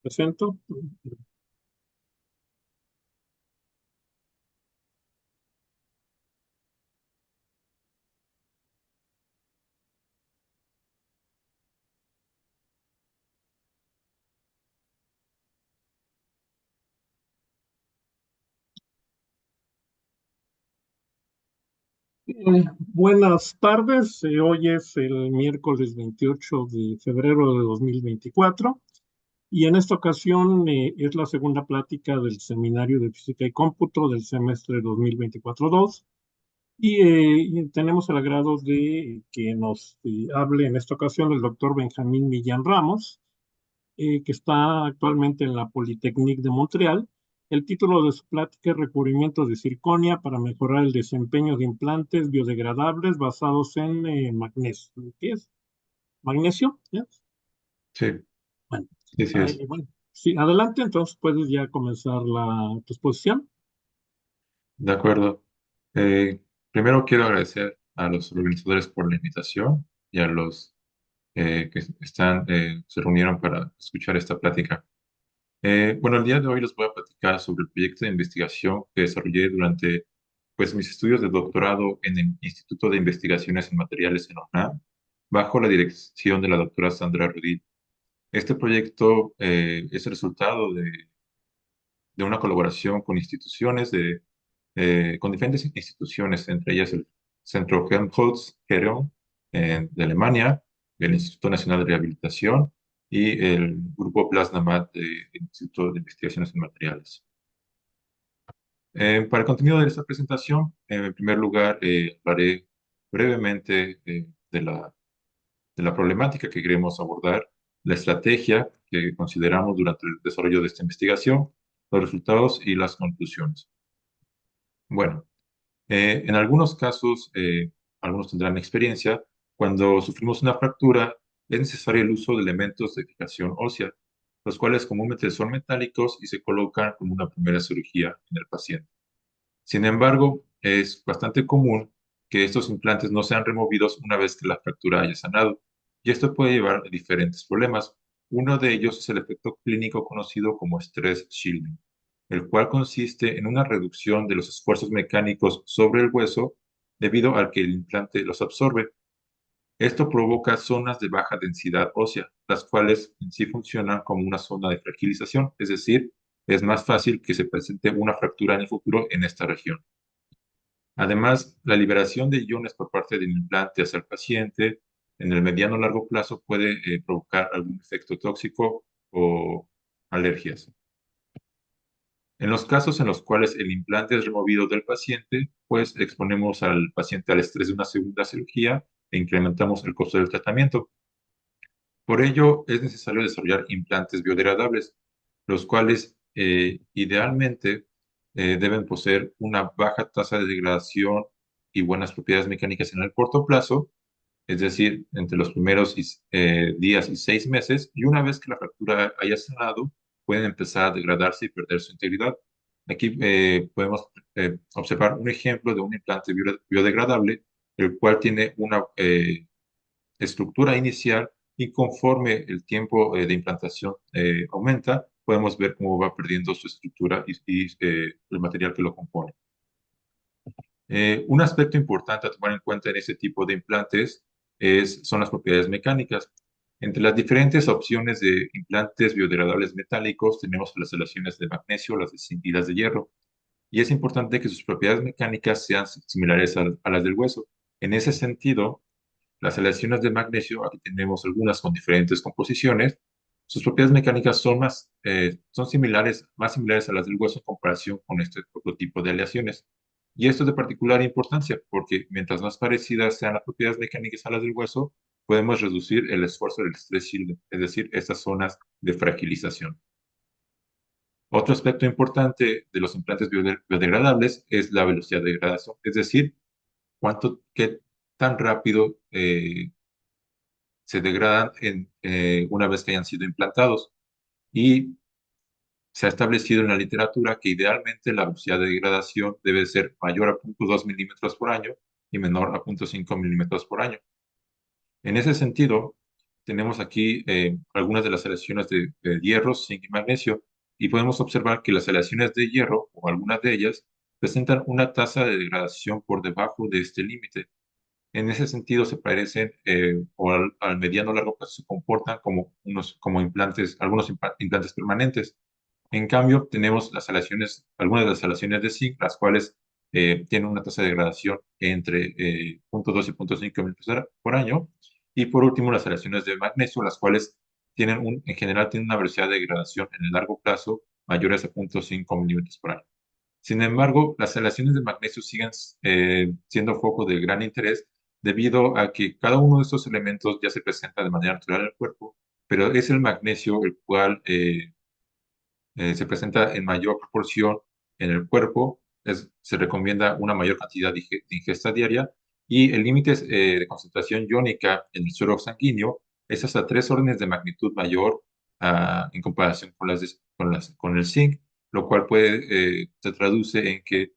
Presento. Buenas tardes. Hoy es el miércoles 28 de febrero de 2024 y en esta ocasión es la segunda plática del Seminario de Física y Cómputo del semestre 2024-2 y tenemos el agrado de que nos hable en esta ocasión el doctor Benjamín Millán Ramos, que está actualmente en la Polytechnique de Montreal. El título de su plática es Recubrimiento de circonia para mejorar el desempeño de implantes biodegradables basados en magnesio. ¿Qué es? ¿Magnesio? ¿Ya? Sí, Bueno, sí, sí es. bueno, sí, adelante, entonces puedes ya comenzar tu exposición. De acuerdo. Eh, Primero quiero agradecer a los organizadores por la invitación y a los se reunieron para escuchar esta plática. Bueno, el día de hoy les voy a platicar sobre el proyecto de investigación que desarrollé durante mis estudios de doctorado en el Instituto de Investigaciones en Materiales en UNAM, bajo la dirección de la doctora Sandra Rudil. Este proyecto es el resultado de una colaboración con con diferentes instituciones, entre ellas el Centro Helmholtz-Querón de Alemania, el Instituto Nacional de Rehabilitación y el Grupo Plasmamat del Instituto de Investigaciones en Materiales. Para el contenido de esta presentación, en primer lugar, hablaré brevemente de la problemática que queremos abordar, la estrategia que consideramos durante el desarrollo de esta investigación, los resultados y las conclusiones. Bueno, en algunos casos, algunos tendrán experiencia, cuando sufrimos una fractura es necesario el uso de elementos de fijación ósea, los cuales comúnmente son metálicos y se colocan como una primera cirugía en el paciente. Sin embargo, es bastante común que estos implantes no sean removidos una vez que la fractura haya sanado, y esto puede llevar a diferentes problemas. Uno de ellos es el efecto clínico conocido como stress shielding, el cual consiste en una reducción de los esfuerzos mecánicos sobre el hueso debido al que el implante los absorbe. Esto provoca zonas de baja densidad ósea, las cuales en sí funcionan como una zona de fragilización, es decir, es más fácil que se presente una fractura en el futuro en esta región. Además, la liberación de iones por parte del implante hacia el paciente en el mediano o largo plazo puede provocar algún efecto tóxico o alergias. En los casos en los cuales el implante es removido del paciente, pues exponemos al paciente al estrés de una segunda cirugía e incrementamos el costo del tratamiento. Por ello, es necesario desarrollar implantes biodegradables, los cuales idealmente deben poseer una baja tasa de degradación y buenas propiedades mecánicas en el corto plazo, es decir, entre los primeros días y 6 meses, y una vez que la fractura haya sanado, pueden empezar a degradarse y perder su integridad. Aquí podemos observar un ejemplo de un implante biodegradable, el cual tiene una estructura inicial y conforme el tiempo de implantación aumenta, podemos ver cómo va perdiendo su estructura y el material que lo compone. Un aspecto importante a tomar en cuenta en este tipo de implantes son las propiedades mecánicas. Entre las diferentes opciones de implantes biodegradables metálicos tenemos las aleaciones de magnesio, las de zinc y las de hierro. Y es importante que sus propiedades mecánicas sean similares a las del hueso. En ese sentido, las aleaciones de magnesio, aquí tenemos algunas con diferentes composiciones, sus propiedades mecánicas son similares, más similares a las del hueso en comparación con este otro tipo de aleaciones. Y esto es de particular importancia porque mientras más parecidas sean las propiedades mecánicas a las del hueso, podemos reducir el esfuerzo del stress shield, es decir, estas zonas de fragilización. Otro aspecto importante de los implantes biodegradables es la velocidad de degradación, es decir, qué tan rápido se degradan una vez que hayan sido implantados. Y se ha establecido en la literatura que idealmente la velocidad de degradación debe ser mayor a 0.2 milímetros por año y menor a 0.5 milímetros por año. En ese sentido, tenemos aquí algunas de las aleaciones de hierro, zinc y magnesio, y podemos observar que las aleaciones de hierro, o algunas de ellas, presentan una tasa de degradación por debajo de este límite. En ese sentido, se parecen o al mediano o largo plazo se comportan como, como implantes, algunos implantes permanentes. En cambio, tenemos las aleaciones, algunas de las aleaciones de zinc, las cuales tienen una tasa de degradación entre 0.2 y 0.5 milímetros por año. Y por último, las aleaciones de magnesio, las cuales en general tienen una velocidad de degradación en el largo plazo mayores a 0.5 milímetros por año. Sin embargo, las aleaciones de magnesio siguen siendo foco de gran interés debido a que cada uno de estos elementos ya se presenta de manera natural en el cuerpo, pero es el magnesio el cual se presenta en mayor proporción en el cuerpo. Se recomienda una mayor cantidad de ingesta diaria y el límite de concentración iónica en el suero sanguíneo es hasta 3 órdenes de magnitud mayor en comparación con el zinc, lo cual se traduce en que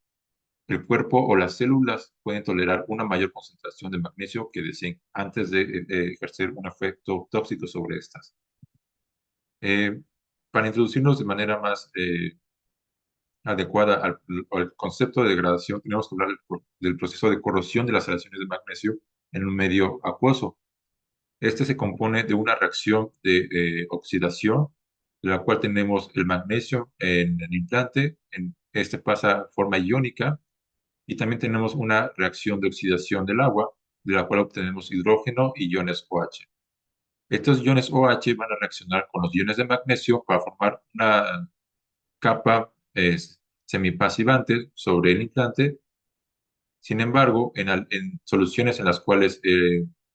el cuerpo o las células pueden tolerar una mayor concentración de magnesio que de zinc antes de ejercer un efecto tóxico sobre estas. Eh, para introducirnos de manera más adecuada al concepto de degradación, tenemos que hablar del proceso de corrosión de las aleaciones de magnesio en un medio acuoso. Este se compone de una reacción de oxidación, de la cual tenemos el magnesio en el implante, este pasa a forma iónica, y también tenemos una reacción de oxidación del agua, de la cual obtenemos hidrógeno y iones OH. Estos iones OH van a reaccionar con los iones de magnesio para formar una capa semipasivante sobre el implante. Sin embargo, en soluciones en las cuales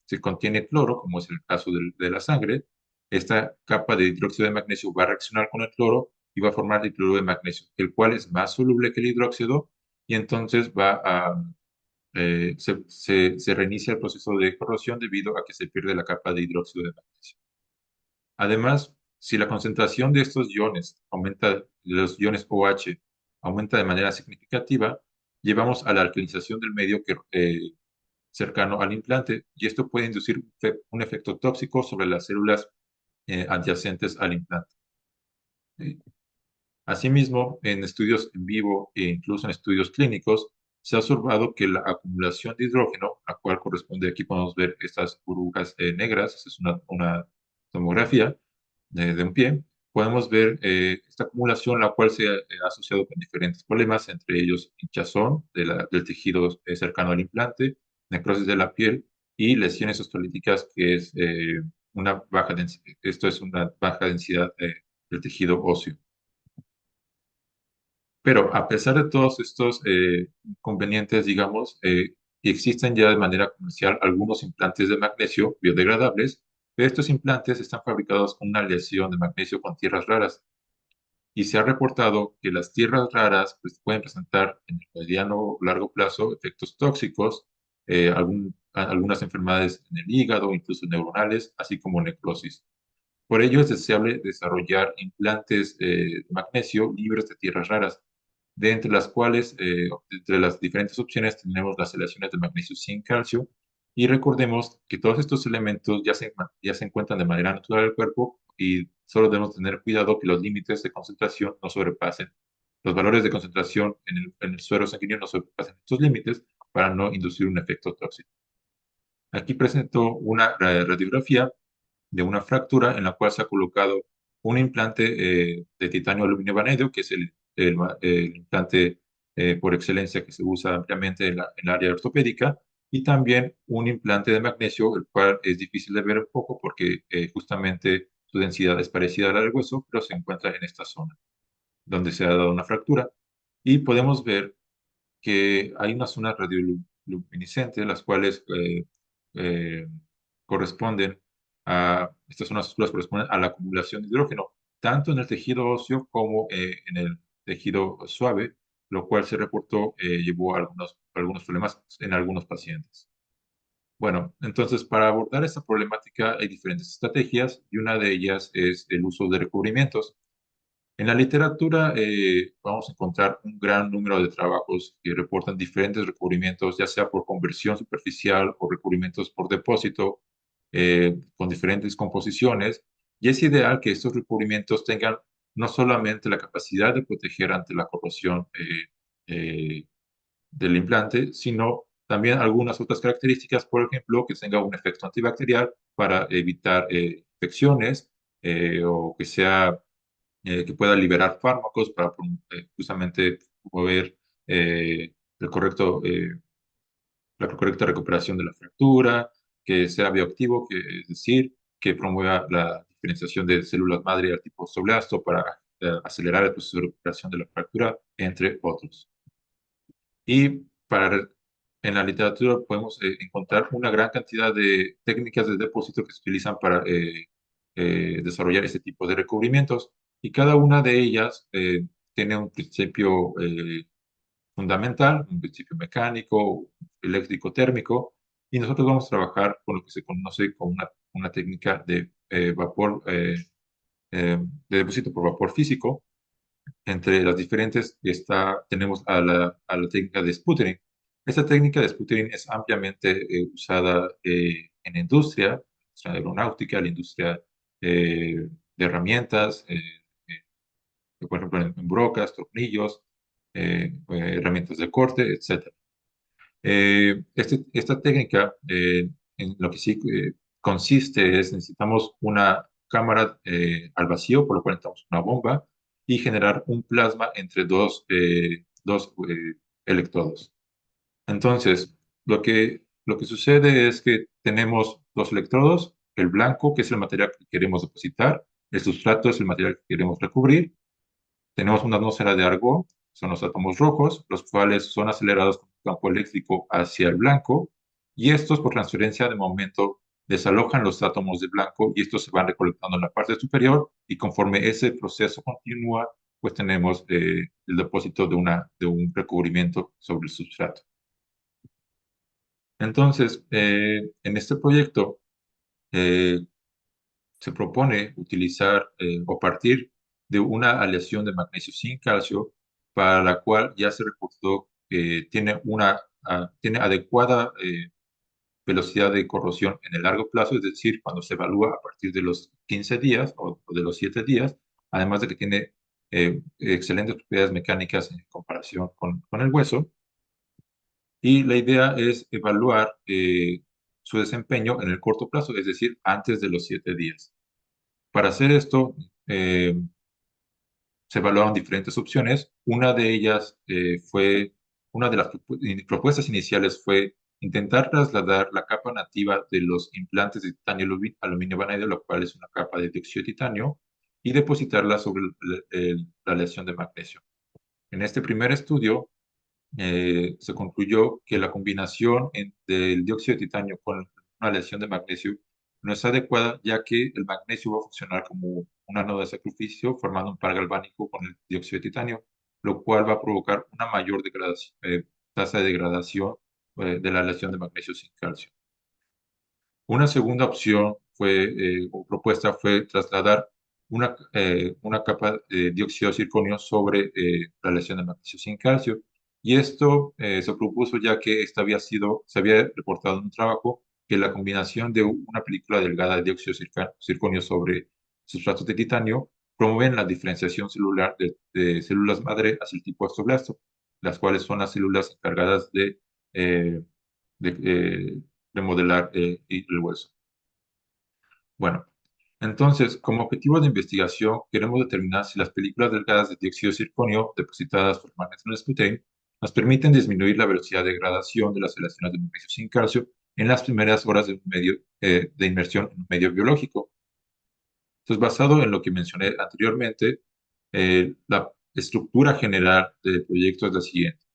se contiene cloro, como es el caso de la sangre, esta capa de hidróxido de magnesio va a reaccionar con el cloro y va a formar el cloruro de magnesio, el cual es más soluble que el hidróxido y entonces se reinicia el proceso de corrosión debido a que se pierde la capa de hidróxido de magnesio. Además, si la concentración de estos iones aumenta, de los iones OH aumenta de manera significativa, llevamos a la alcalinización del medio cercano al implante y esto puede inducir un efecto tóxico sobre las células adyacentes al implante. Eh, Asimismo, en estudios en vivo e incluso en estudios clínicos, se ha observado que la acumulación de hidrógeno, a cual corresponde, aquí podemos ver estas burbujas negras, esta es una tomografía de un pie, podemos ver esta acumulación, la cual se ha asociado con diferentes problemas, entre ellos hinchazón del tejido cercano al implante, necrosis de la piel y lesiones osteolíticas, que es una baja densidad, esto es una baja densidad del tejido óseo. Pero a pesar de todos estos inconvenientes, digamos, existen ya de manera comercial algunos implantes de magnesio biodegradables, pero estos implantes están fabricados con una aleación de magnesio con tierras raras. Y se ha reportado que las tierras raras pues, pueden presentar en el mediano o largo plazo efectos tóxicos, algunas enfermedades en el hígado, incluso neuronales, así como necrosis. Por ello es deseable desarrollar implantes de magnesio libres de tierras raras, de entre las cuales, entre las diferentes opciones, tenemos las aleaciones de magnesio sin calcio. Y recordemos que todos estos elementos ya se encuentran de manera natural en el cuerpo y solo debemos tener cuidado que los límites de concentración no sobrepasen. Los valores de concentración en el suero sanguíneo no sobrepasen estos límites para no inducir un efecto tóxico. Aquí presento una radiografía de una fractura en la cual se ha colocado un implante de titanio aluminio vanadio, que es el implante por excelencia que se usa ampliamente en el área ortopédica, y también un implante de magnesio, el cual es difícil de ver un poco porque justamente su densidad es parecida a la del hueso, pero se encuentra en esta zona donde se ha dado una fractura. Y podemos ver que hay unas zonas radioluminiscentes, las cuales eh, corresponden estas zonas oscuras corresponden a la acumulación de hidrógeno, tanto en el tejido óseo como en el tejido suave, lo cual se reportó llevó a algunos problemas en algunos pacientes. Bueno, entonces para abordar esta problemática hay diferentes estrategias y una de ellas es el uso de recubrimientos. En la literatura vamos a encontrar un gran número de trabajos que reportan diferentes recubrimientos, ya sea por conversión superficial o recubrimientos por depósito, con diferentes composiciones, y es ideal que estos recubrimientos tengan no solamente la capacidad de proteger ante la corrosión del implante, sino también algunas otras características, por ejemplo, que tenga un efecto antibacterial para evitar infecciones o que sea que pueda liberar fármacos para justamente promover el correcto, la correcta recuperación de la fractura, que sea bioactivo, que es decir, que promueva la diferenciación de células madre al tipo osteoblasto para acelerar el proceso de recuperación de la fractura, entre otros. Y en la literatura podemos encontrar una gran cantidad de técnicas de depósito que se utilizan para desarrollar este tipo de recubrimientos, y cada una de ellas tiene un principio fundamental, un principio mecánico, eléctrico, térmico, y nosotros vamos a trabajar con lo que se conoce como una técnica de vapor, de depósito por vapor físico. Entre las diferentes tenemos a la técnica de sputtering. Esta técnica de sputtering es ampliamente usada en la industria aeronáutica, la industria de herramientas, por ejemplo, en brocas, tornillos, herramientas de corte, etc. Esta técnica, en lo que sí consiste es, necesitamos una cámara al vacío, por lo cual necesitamos una bomba, y generar un plasma entre dos electrodos. Entonces, lo que sucede es que tenemos dos electrodos, el blanco, que es el material que queremos depositar, el sustrato es el material que queremos recubrir, tenemos una atmósfera de argón, son los átomos rojos, los cuales son acelerados con un campo eléctrico hacia el blanco, y estos por transferencia de momento desalojan los átomos de blanco y estos se van recolectando en la parte superior, y conforme ese proceso continúa, pues tenemos el depósito de un recubrimiento sobre el sustrato. Entonces, en este proyecto eh, se propone utilizar o partir de una aleación de magnesio sin calcio, para la cual ya se reportó que tiene adecuada velocidad de corrosión en el largo plazo, es decir, cuando se evalúa a partir de los 15 días o de los 7 días, además de que tiene excelentes propiedades mecánicas en comparación con el hueso. Y la idea es evaluar su desempeño en el corto plazo, es decir, antes de los 7 días. Para hacer esto, se evaluaron diferentes opciones. Una de ellas una de las propuestas iniciales fue intentar trasladar la capa nativa de los implantes de titanio aluminio vanadio, lo cual es una capa de dióxido de titanio, y depositarla sobre la aleación de magnesio. En este primer estudio, se concluyó que la combinación del dióxido de titanio con una aleación de magnesio no es adecuada, ya que el magnesio va a funcionar como un ánodo de sacrificio, formando un par galvánico con el dióxido de titanio, lo cual va a provocar una mayor tasa de degradación de la aleación de magnesio sin calcio. Una segunda opción o propuesta fue trasladar una capa de dióxido de circonio sobre la aleación de magnesio sin calcio. Y esto se propuso ya que se había reportado en un trabajo que la combinación de una película delgada de dióxido de circonio sobre sustratos de titanio promueven la diferenciación celular de células madre hacia el tipo osteoblasto, las cuales son las células encargadas eh, de, eh, remodelar el hueso. Bueno, entonces, como objetivo de investigación, queremos determinar si las películas delgadas de dióxido de circonio depositadas por magnesio en el sputtering nos permiten disminuir la velocidad de degradación de las aleaciones de magnesio sin calcio en las primeras horas de inmersión en un medio biológico. Entonces, basado en lo que mencioné anteriormente, la estructura general del proyecto es la siguiente.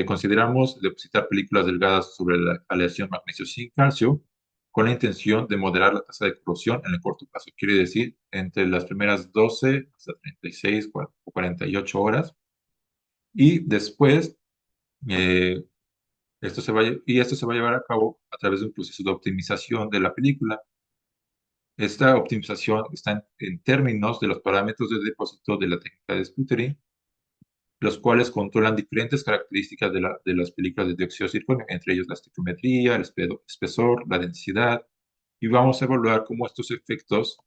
Consideramos depositar películas delgadas sobre la aleación magnesio sin calcio con la intención de moderar la tasa de corrosión en el corto plazo. Quiere decir, entre las primeras 12 hasta 36 o 48 horas. Y después, eh, esto se va a llevar a cabo a través de un proceso de optimización de la película. Esta optimización está en términos de los parámetros de depósito de la técnica de sputtering, los cuales controlan diferentes características de las películas de dióxido de circonio, entre ellos la estequiometría, el espesor, la densidad, y vamos a evaluar cómo estos efectos,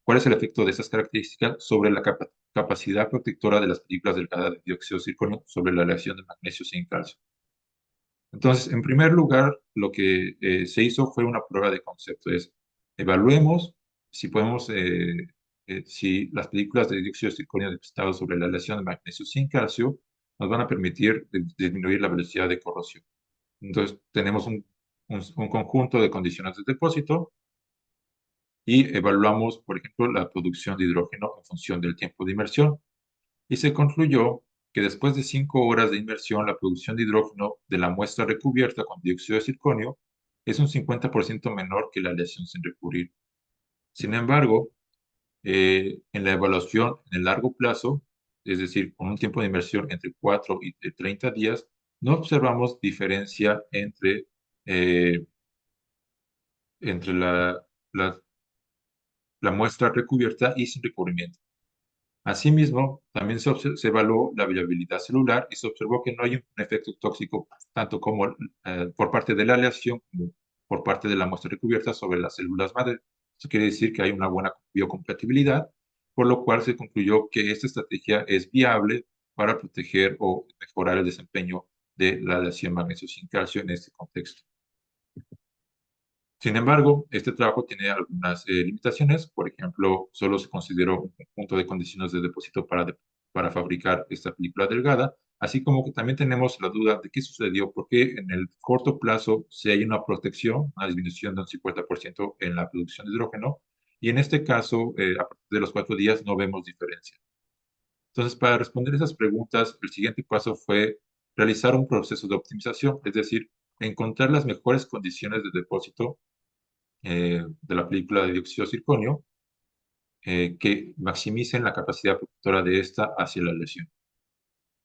cuál es el efecto de estas características sobre la capacidad protectora de las partículas delgadas de dióxido de circonio sobre la aleación de magnesio sin calcio. Entonces, en primer lugar, lo que se hizo fue una prueba de concepto. Es, evaluemos si podemos, si las partículas de dióxido de circonio depositadas sobre la aleación de magnesio sin calcio nos van a permitir disminuir la velocidad de corrosión. Entonces, tenemos un conjunto de condiciones de depósito y evaluamos, por ejemplo, la producción de hidrógeno en función del tiempo de inmersión. Y se concluyó que después de 5 horas de inmersión, la producción de hidrógeno de la muestra recubierta con dióxido de circonio es un 50% menor que la aleación sin recubrir. Sin embargo, en la evaluación en el largo plazo, es decir, con un tiempo de inmersión entre 4 y 30 días, no observamos diferencia eh, entre la, la muestra recubierta y sin recubrimiento. Asimismo, también se evaluó la viabilidad celular y se observó que no hay un efecto tóxico tanto como por parte de la aleación como por parte de la muestra recubierta sobre las células madre. Eso quiere decir que hay una buena biocompatibilidad, por lo cual se concluyó que esta estrategia es viable para proteger o mejorar el desempeño de la aleación magnesio sin calcio en este contexto. Sin embargo, este trabajo tiene algunas limitaciones. Por ejemplo, solo se consideró un conjunto de condiciones de depósito para fabricar esta película delgada, así como que también tenemos la duda de qué sucedió, porque en el corto plazo si hay una protección, una disminución de un 50% en la producción de hidrógeno, y en este caso, a partir de los 4 días no vemos diferencia. Entonces, para responder esas preguntas, el siguiente paso fue realizar un proceso de optimización, es decir, encontrar las mejores condiciones de depósito de la película de dióxido de circonio que maximicen la capacidad protectora de esta hacia la lesión.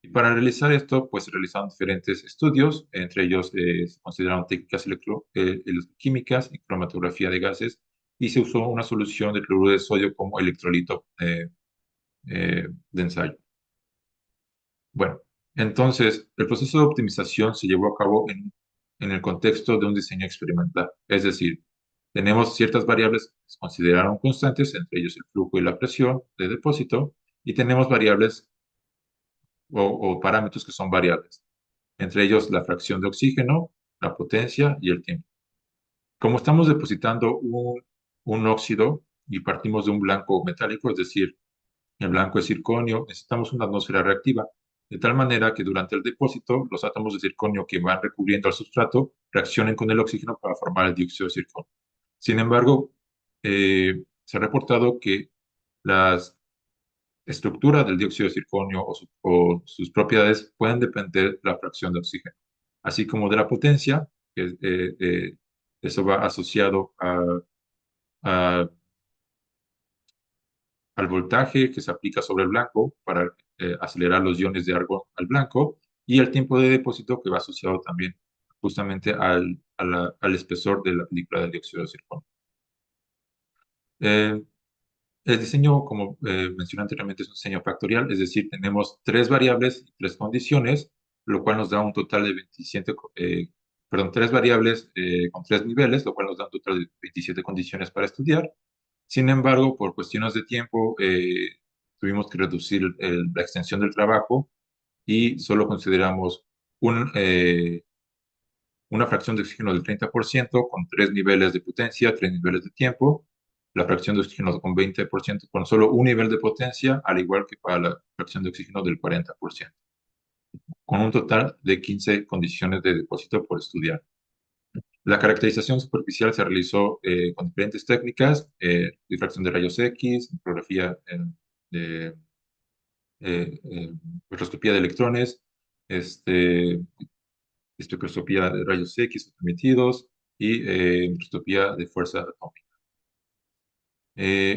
Y para realizar esto, pues se realizaron diferentes estudios, entre ellos se consideraron técnicas electroquímicas y cromatografía de gases, y se usó una solución de cloruro de sodio como electrolito de ensayo. Bueno, entonces el proceso de optimización se llevó a cabo en el contexto de un diseño experimental, es decir, tenemos ciertas variables que se consideraron constantes, entre ellos el flujo y la presión de depósito, y tenemos variables o parámetros que son variables, entre ellos la fracción de oxígeno, la potencia y el tiempo. Como estamos depositando un óxido y partimos de un blanco metálico, es decir, el blanco es circonio, necesitamos una atmósfera reactiva, de tal manera que durante el depósito los átomos de circonio que van recubriendo al sustrato reaccionen con el oxígeno para formar el dióxido de circonio. Sin embargo, se ha reportado que la estructura del dióxido de circonio o sus propiedades pueden depender de la fracción de oxígeno, así como de la potencia, que eso va asociado a al voltaje que se aplica sobre el blanco para acelerar los iones de argón al blanco y el tiempo de depósito que va asociado también justamente al espesor de la película de dióxido de circonio. Eh, el diseño, como mencioné anteriormente, es un diseño factorial, es decir, tenemos 3 variables y 3 condiciones, lo cual nos da un total de 27, perdón, 3 variables con 3 niveles, lo cual nos da un total de 27 condiciones para estudiar. Sin embargo, por cuestiones de tiempo, tuvimos que reducir la extensión del trabajo y solo consideramos una fracción de oxígeno del 30% con 3 niveles de potencia, 3 niveles de tiempo, la fracción de oxígeno con 20% con solo un nivel de potencia, al igual que para la fracción de oxígeno del 40%, con un total de 15 condiciones de depósito por estudiar. La caracterización superficial se realizó con diferentes técnicas, difracción de rayos X, micrografía de microscopía de electrones, este, espectroscopía de rayos X emitidos y microscopía de fuerza atómica.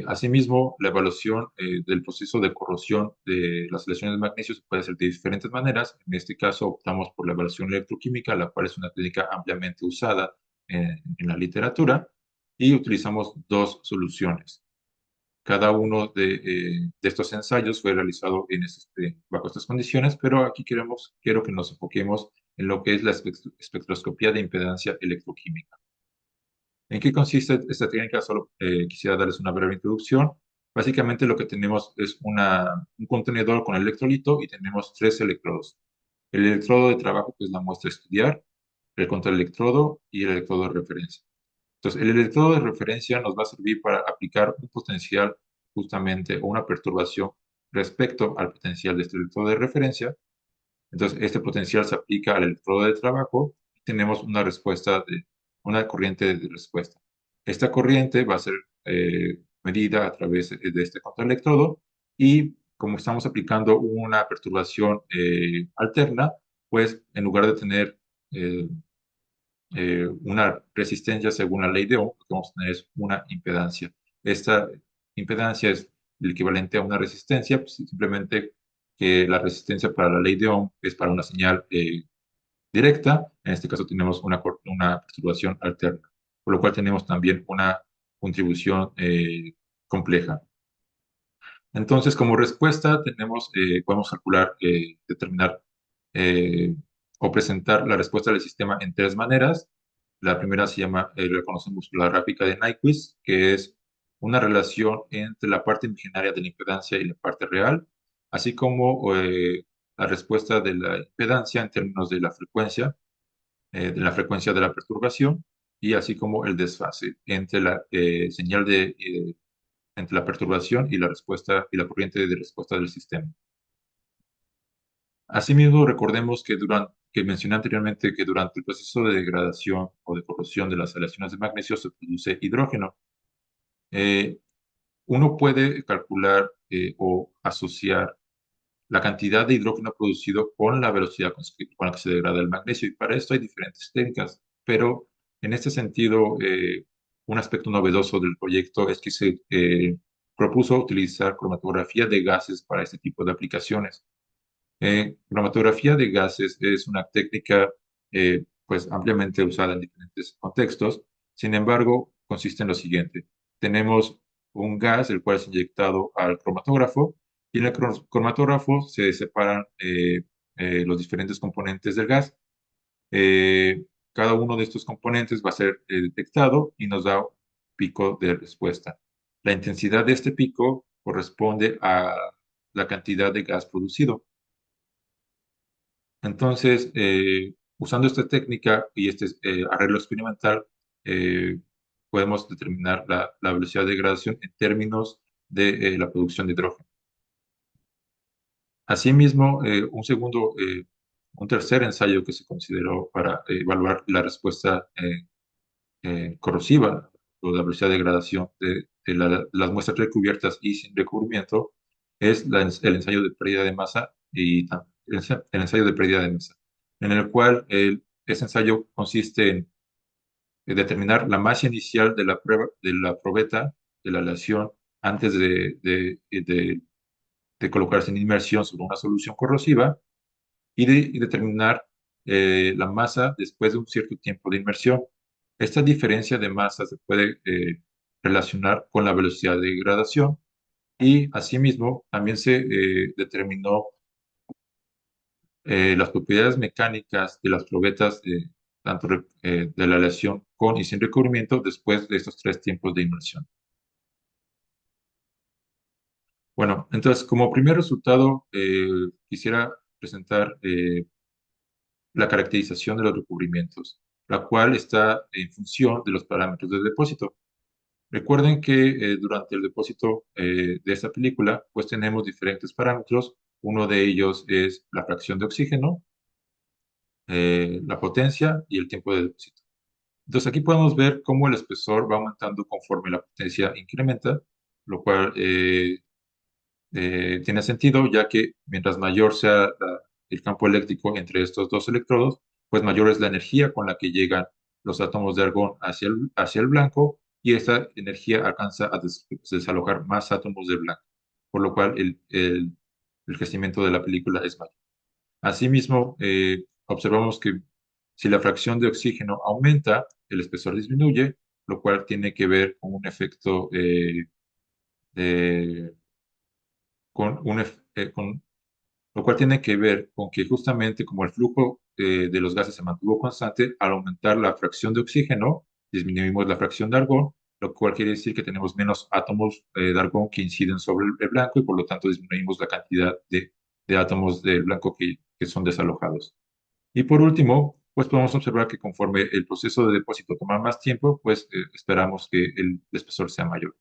Asimismo, la evaluación del proceso de corrosión de las aleaciones de magnesio se puede hacer de diferentes maneras. En este caso, optamos por la evaluación electroquímica, la cual es una técnica ampliamente usada en la literatura, y utilizamos 2 soluciones. Cada uno de estos ensayos fue realizado bajo estas condiciones, pero aquí quiero que nos enfoquemos en lo que es la espectroscopía de impedancia electroquímica. ¿En qué consiste esta técnica? Solo quisiera darles una breve introducción. Básicamente lo que tenemos es un contenedor con electrolito y tenemos tres electrodos. El electrodo de trabajo, que es la muestra a estudiar, el contraelectrodo y el electrodo de referencia. Entonces, el electrodo de referencia nos va a servir para aplicar un potencial justamente o una perturbación respecto al potencial de este electrodo de referencia. Entonces, este potencial se aplica al electrodo de trabajo y tenemos una respuesta una corriente de respuesta. Esta corriente va a ser medida a través de este contraelectrodo y como estamos aplicando una perturbación alterna, pues en lugar de tener eh, una resistencia según la ley de Ohm, lo que vamos a tener es una impedancia. Esta impedancia es el equivalente a una resistencia, pues, simplemente que la resistencia para la ley de Ohm es para una señal directa, en este caso tenemos una perturbación alterna, por lo cual tenemos también una contribución compleja. Entonces, como respuesta, podemos calcular, determinar eh, o presentar la respuesta del sistema en tres maneras. La primera se llama, la conocemos la gráfica de Nyquist, que es una relación entre la parte imaginaria de la impedancia y la parte real, así como la respuesta de la impedancia en términos de la frecuencia de la perturbación, y así como el desfase entre la señal entre la perturbación y la respuesta y la corriente de respuesta del sistema. Asimismo, recordemos que mencioné anteriormente que durante el proceso de degradación o de corrosión de las aleaciones de magnesio se produce hidrógeno. Eh, Uno puede calcular o asociar la cantidad de hidrógeno producido con la velocidad con la que se degrada el magnesio, y para esto hay diferentes técnicas, pero en este sentido, un aspecto novedoso del proyecto es que se propuso utilizar cromatografía de gases para este tipo de aplicaciones. Cromatografía de gases es una técnica pues ampliamente usada en diferentes contextos. Sin embargo, consiste en lo siguiente. Tenemos un gas, el cual es inyectado al cromatógrafo, y en el cromatógrafo se separan los diferentes componentes del gas. Eh, Cada uno de estos componentes va a ser detectado y nos da un pico de respuesta. La intensidad de este pico corresponde a la cantidad de gas producido. Entonces, usando esta técnica y este arreglo experimental, eh, podemos determinar la velocidad de degradación en términos de la producción de hidrógeno. Asimismo, un tercer ensayo que se consideró para evaluar la respuesta corrosiva o la velocidad de degradación de las muestras recubiertas y sin recubrimiento es el ensayo de pérdida de masa y el ensayo de pérdida de masa, en el cual ese ensayo consiste en determinar la masa inicial de la prueba, de la probeta de la aleación antes de colocarse en inmersión sobre una solución corrosiva y determinar la masa después de un cierto tiempo de inmersión. Esta diferencia de masa se puede relacionar con la velocidad de degradación, y asimismo también se determinó las propiedades mecánicas de las probetas de la aleación con y sin recubrimiento después de estos tres tiempos de inmersión. Bueno, entonces como primer resultado quisiera presentar la caracterización de los recubrimientos, la cual está en función de los parámetros del depósito. Recuerden que durante el depósito de esta película, pues tenemos diferentes parámetros. Uno de ellos es la fracción de oxígeno, la potencia y el tiempo de depósito. Entonces aquí podemos ver cómo el espesor va aumentando conforme la potencia incrementa, lo cual tiene sentido, ya que mientras mayor sea el campo eléctrico entre estos dos electrodos, pues mayor es la energía con la que llegan los átomos de argón hacia el blanco, y esta energía alcanza a desalojar más átomos del blanco, por lo cual el crecimiento de la película es mayor. Asimismo, observamos que si la fracción de oxígeno aumenta, el espesor disminuye, lo cual tiene que ver con un efecto de con un, con lo cual tiene que ver con que justamente como el flujo de los gases se mantuvo constante, al aumentar la fracción de oxígeno, disminuimos la fracción de argón, lo cual quiere decir que tenemos menos átomos de argón que inciden sobre el blanco y por lo tanto disminuimos la cantidad de átomos del blanco que son desalojados. Y por último, pues podemos observar que conforme el proceso de depósito toma más tiempo, pues esperamos que el espesor sea mayor.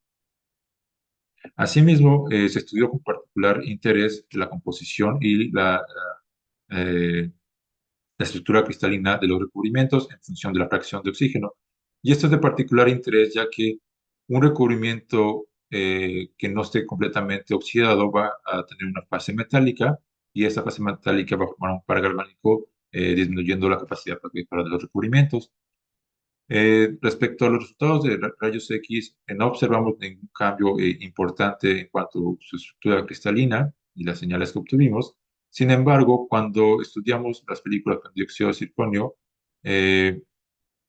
Asimismo, se estudió con particular interés la composición y eh, la estructura cristalina de los recubrimientos en función de la fracción de oxígeno. Y esto es de particular interés ya que un recubrimiento que no esté completamente oxidado va a tener una fase metálica y esa fase metálica va a formar un par galvánico disminuyendo la capacidad para de los recubrimientos. Respecto a los resultados de rayos X, no observamos ningún cambio importante en cuanto a su estructura cristalina y las señales que obtuvimos. Sin embargo, cuando estudiamos las películas con dióxido de circonio, eh,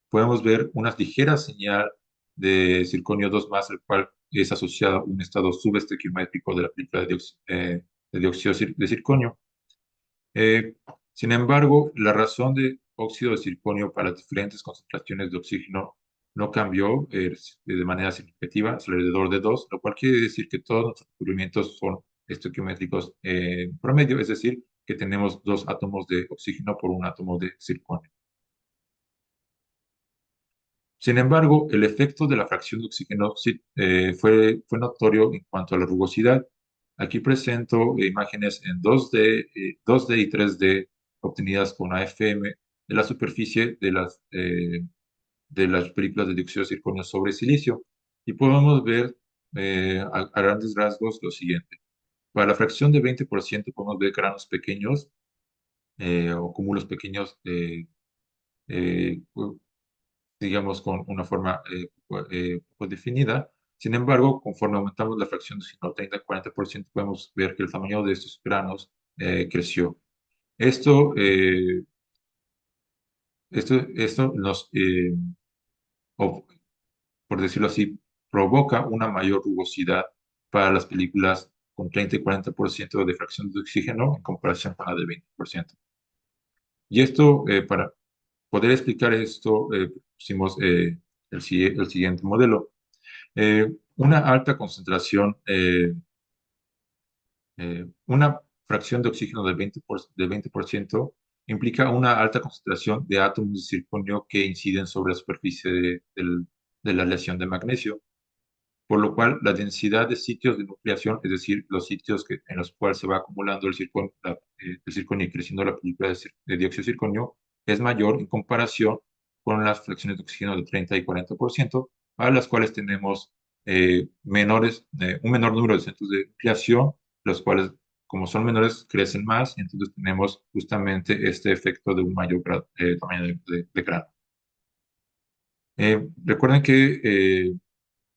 podemos ver una ligera señal de circonio 2 más, el cual es asociado a un estado subestequiométrico de la película de dióxido de circonio. Eh, Sin embargo, la razón de óxido de circonio para diferentes concentraciones de oxígeno no cambió de manera significativa, es alrededor de 2, lo cual quiere decir que todos nuestros descubrimientos son estoquiométricos en promedio, es decir, que tenemos 2 átomos de oxígeno por un átomo de circonio. Sin embargo, el efecto de la fracción de oxígeno sí, fue notorio en cuanto a la rugosidad. Aquí presento imágenes en 2D y 3D obtenidas con AFM de la superficie de las películas de dióxido de circonio sobre silicio. Y podemos ver a grandes rasgos lo siguiente. Para la fracción de 20% podemos ver granos pequeños o cúmulos pequeños eh, digamos, con una forma poco definida. Sin embargo, conforme aumentamos la fracción de oxígeno 30-40%, podemos ver que el tamaño de estos granos creció. Esto, esto nos, o, por decirlo así, provoca una mayor rugosidad para las películas con 30 y 40% de fracción de oxígeno en comparación con la de 20%. Y esto, para poder explicar esto, pusimos el siguiente modelo. Una alta concentración, una fracción de oxígeno del 20% implica una alta concentración de átomos de circonio que inciden sobre la superficie de la aleación de magnesio, por lo cual la densidad de sitios de nucleación, es decir, los sitios en los cuales se va acumulando el circonio y creciendo la película de dióxido de circonio, es mayor en comparación con las fracciones de oxígeno de 30 y 40%, para las cuales tenemos un menor número de centros de nucleación, los cuales, como son menores, crecen más, y entonces tenemos justamente este efecto de un mayor tamaño de grano. Recuerden que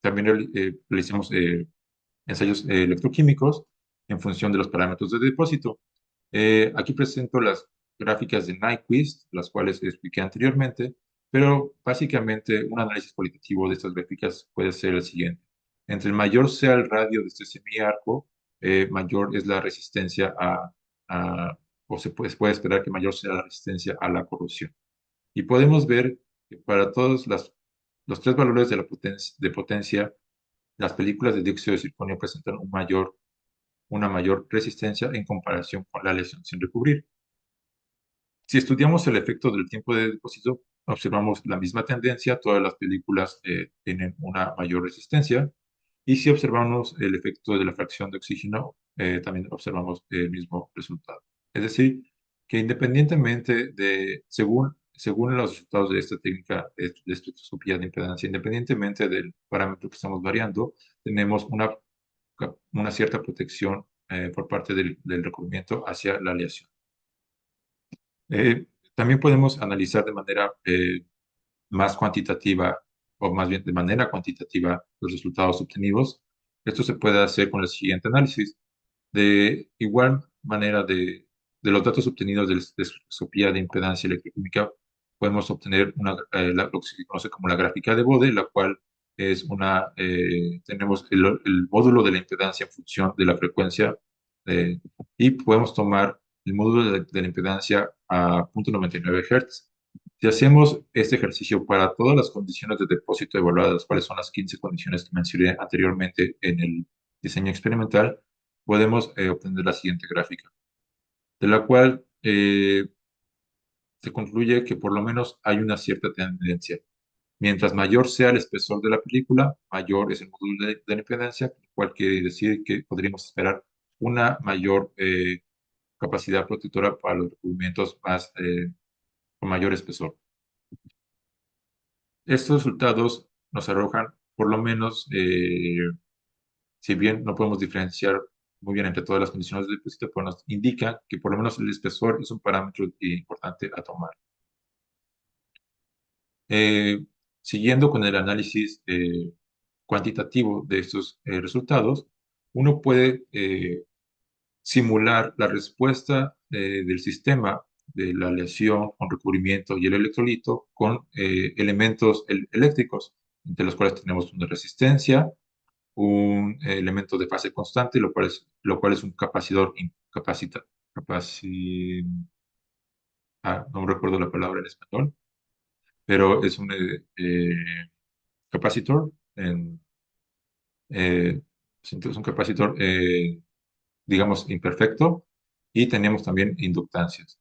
también realizamos ensayos electroquímicos en función de los parámetros de depósito. Aquí presento las gráficas de Nyquist, las cuales expliqué anteriormente, pero básicamente un análisis cualitativo de estas gráficas puede ser el siguiente. Entre mayor sea el radio de este semiarco, mayor es la resistencia o puede esperar que mayor sea la resistencia a la corrosión. Y podemos ver que para todos los tres valores de potencia, las películas de dióxido de circonio presentan una mayor resistencia en comparación con la lesión sin recubrir. Si estudiamos el efecto del tiempo de depósito, observamos la misma tendencia, todas las películas tienen una mayor resistencia, y si observamos el efecto de la fracción de oxígeno, también observamos el mismo resultado. Es decir, que independientemente según los resultados de esta técnica de espectroscopía de impedancia, independientemente del parámetro que estamos variando, tenemos una cierta protección por parte del recubrimiento hacia la aleación. También podemos analizar de manera más cuantitativa, o más bien de manera cuantitativa, los resultados obtenidos. Esto se puede hacer con el siguiente análisis. De igual manera, de los datos obtenidos de espectroscopía de impedancia electroquímica, podemos obtener lo que se conoce como la gráfica de Bode, la cual es tenemos el módulo de la impedancia en función de la frecuencia, y podemos tomar el módulo de la impedancia a 0.99 Hz. Si hacemos este ejercicio para todas las condiciones de depósito evaluadas, cuáles son las 15 condiciones que mencioné anteriormente en el diseño experimental, podemos obtener la siguiente gráfica, de la cual se concluye que por lo menos hay una cierta tendencia. Mientras mayor sea el espesor de la película, mayor es el módulo de impedancia, lo cual quiere decir que podríamos esperar una mayor capacidad protectora para los recubrimientos con mayor espesor. Estos resultados nos arrojan, por lo menos, si bien no podemos diferenciar muy bien entre todas las condiciones de depósito, pero nos indica que por lo menos el espesor es un parámetro importante a tomar. Eh, Siguiendo con el análisis cuantitativo de estos resultados, uno puede simular la respuesta del sistema de la aleación con recubrimiento y el electrolito con elementos eléctricos, entre los cuales tenemos una resistencia, un elemento de fase constante, lo cual es un capacidor incapacita, no me recuerdo la palabra en español, pero es un capacitor, eh, es un capacitor, digamos, imperfecto, y tenemos también inductancias.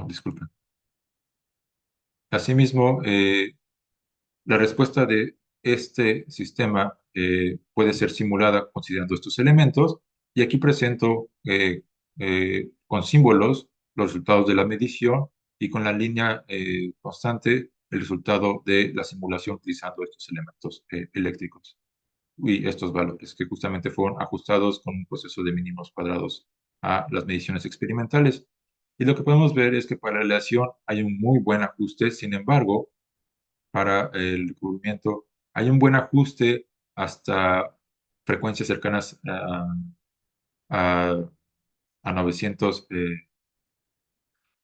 Disculpen. Asimismo, la respuesta de este sistema puede ser simulada considerando estos elementos, y aquí presento con símbolos los resultados de la medición y con la línea constante el resultado de la simulación utilizando estos elementos eléctricos y estos valores que justamente fueron ajustados con un proceso de mínimos cuadrados a las mediciones experimentales. Y lo que podemos ver es que para la aleación hay un muy buen ajuste. Sin embargo, para el recubrimiento hay un buen ajuste hasta frecuencias cercanas a, a 900,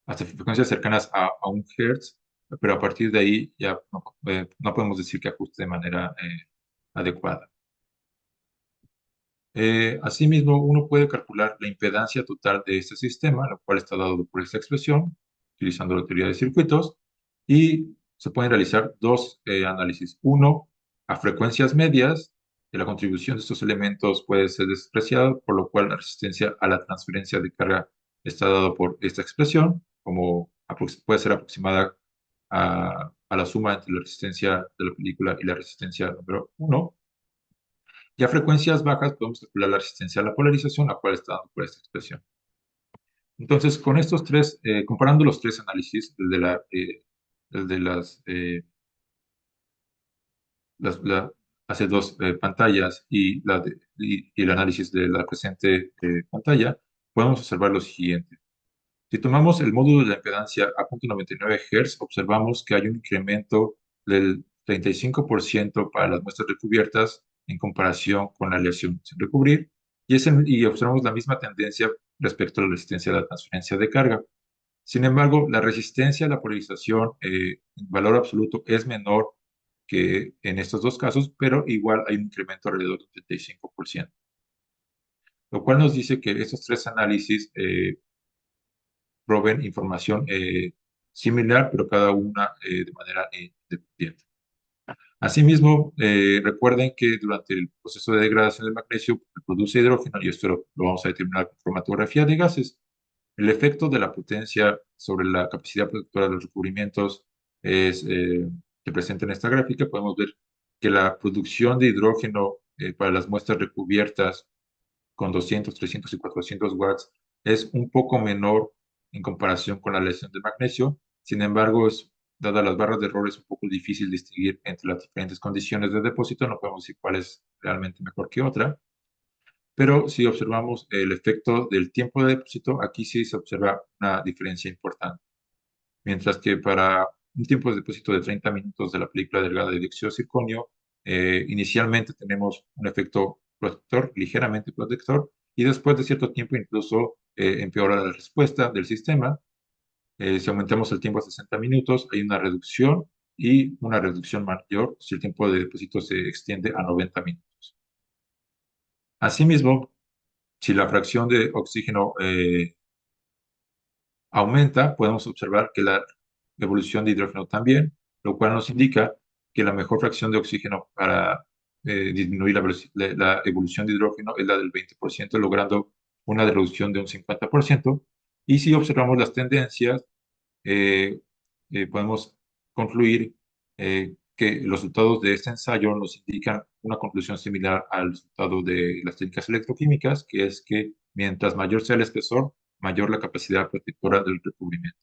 hasta frecuencias cercanas a 1 Hz, pero a partir de ahí ya no podemos decir que ajuste de manera adecuada. Asimismo, uno puede calcular la impedancia total de este sistema, lo cual está dado por esta expresión, utilizando la teoría de circuitos, y se pueden realizar dos análisis. Uno, a frecuencias medias, que la contribución de estos elementos puede ser despreciada, por lo cual la resistencia a la transferencia de carga está dado por esta expresión, como puede ser aproximada a la suma entre la resistencia de la película y la resistencia número 1. Y a frecuencias bajas podemos calcular la resistencia a la polarización, la cual está dando por esta expresión. Entonces, con estos tres, comparando los tres análisis, el de hace dos pantallas y el análisis de la presente pantalla, podemos observar lo siguiente. Si tomamos el módulo de la impedancia a 0.99 Hz, observamos que hay un incremento del 35% para las muestras recubiertas en comparación con la aleación sin recubrir, y observamos la misma tendencia respecto a la resistencia a la transferencia de carga. Sin embargo, la resistencia a la polarización en valor absoluto es menor que en estos dos casos, pero igual hay un incremento alrededor del 35%, lo cual nos dice que estos tres análisis proveen información similar, pero cada una de manera independiente. Asimismo, recuerden que durante el proceso de degradación del magnesio se produce hidrógeno, y esto lo vamos a determinar con cromatografía de gases. El efecto de la potencia sobre la capacidad protectora de los recubrimientos se presenta en esta gráfica. Podemos ver que la producción de hidrógeno para las muestras recubiertas con 200, 300 y 400 watts es un poco menor en comparación con la aleación de magnesio. Sin embargo, dadas las barras de error, es un poco difícil distinguir entre las diferentes condiciones de depósito. No podemos decir cuál es realmente mejor que otra. Pero si observamos el efecto del tiempo de depósito, aquí sí se observa una diferencia importante. Mientras que para un tiempo de depósito de 30 minutos de la película delgada de dióxido de circonio, inicialmente tenemos un efecto protector, ligeramente protector, y después de cierto tiempo incluso empeora la respuesta del sistema. Si aumentamos el tiempo a 60 minutos, hay una reducción, y una reducción mayor si el tiempo de depósito se extiende a 90 minutos. Asimismo, si la fracción de oxígeno aumenta, podemos observar que la evolución de hidrógeno también, lo cual nos indica que la mejor fracción de oxígeno para disminuir la evolución de hidrógeno es la del 20%, logrando una reducción de un 50%. Y si observamos las tendencias, eh, podemos concluir que los resultados de este ensayo nos indican una conclusión similar al resultado de las técnicas electroquímicas, que es que mientras mayor sea el espesor, mayor la capacidad protectora del recubrimiento.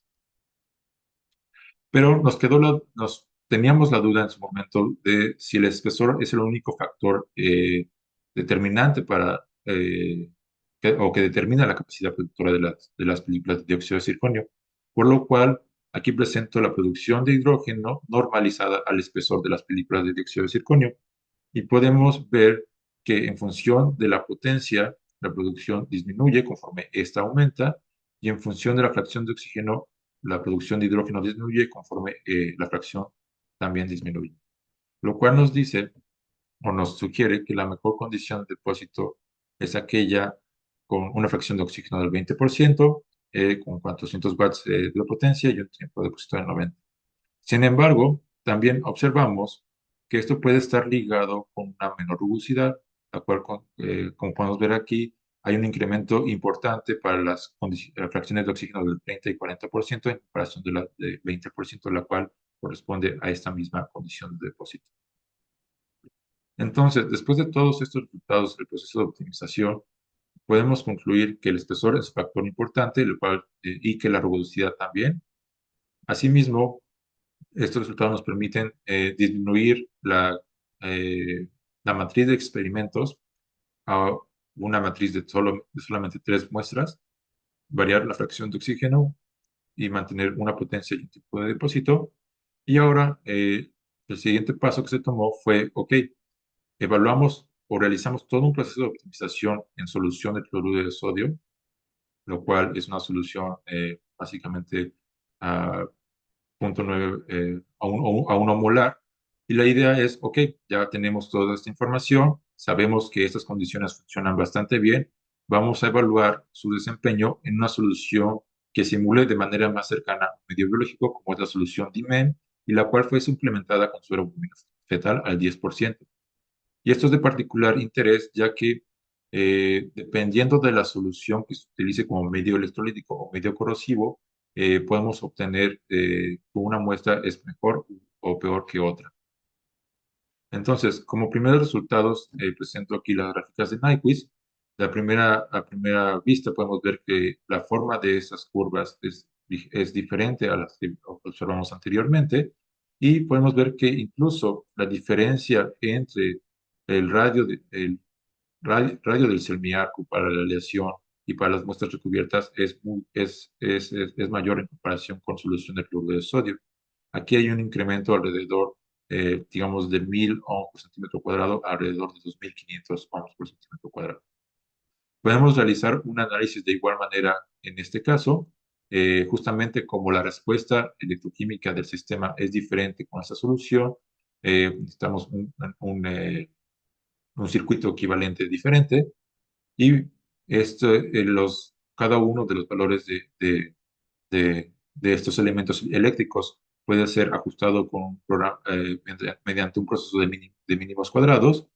Pero teníamos la duda en su momento de si el espesor es el único factor determinante o que determina la capacidad protectora de las películas de dióxido de circonio. Por lo cual, aquí presento la producción de hidrógeno normalizada al espesor de las películas de dióxido de circonio. Y podemos ver que en función de la potencia, la producción disminuye conforme esta aumenta, y en función de la fracción de oxígeno, la producción de hidrógeno disminuye conforme la fracción también disminuye. Lo cual nos dice o nos sugiere que la mejor condición de depósito es aquella con una fracción de oxígeno del 20%, con 400 watts de potencia y un tiempo de depósito de 90. Sin embargo, también observamos que esto puede estar ligado con una menor rugosidad, la cual, como podemos ver aquí, hay un incremento importante para las fracciones de oxígeno del 30 y 40% en comparación de la de 20%, la cual corresponde a esta misma condición de depósito. Entonces, después de todos estos resultados del proceso de optimización, podemos concluir que el espesor es un factor importante, y que la rugosidad también. Asimismo, estos resultados nos permiten disminuir la matriz de experimentos a una matriz de solamente 3 muestras, variar la fracción de oxígeno y mantener una potencia y un tipo de depósito. Y ahora, el siguiente paso que se tomó fue, ok, evaluamos o realizamos todo un proceso de optimización en solución de cloruro de sodio, lo cual es una solución básicamente a 0.9 a 1 molar. Y la idea es, ok, ya tenemos toda esta información, sabemos que estas condiciones funcionan bastante bien, vamos a evaluar su desempeño en una solución que simule de manera más cercana a un medio biológico, como es la solución DIMEM, y la cual fue suplementada con suero fetal al 10%. Y esto es de particular interés, ya que dependiendo de la solución que se utilice como medio electrolítico o medio corrosivo, podemos obtener que una muestra es mejor o peor que otra. Entonces, como primeros resultados, presento aquí las gráficas de Nyquist. A primera vista podemos ver que la forma de estas curvas es diferente a las que observamos anteriormente, y podemos ver que incluso la diferencia entre el radio del Celmiarco para la aleación y para las muestras recubiertas es mayor en comparación con solución de cloruro de sodio. Aquí hay un incremento alrededor, digamos, de 1000 ohms por centímetro cuadrado a alrededor de 2500 ohms por centímetro cuadrado. Podemos realizar un análisis de igual manera en este caso, justamente como la respuesta electroquímica del sistema es diferente con esta solución, necesitamos un circuito equivalente diferente, y cada uno de los valores de estos elementos eléctricos puede ser ajustado con un programa, mediante un proceso de mínimos cuadrados,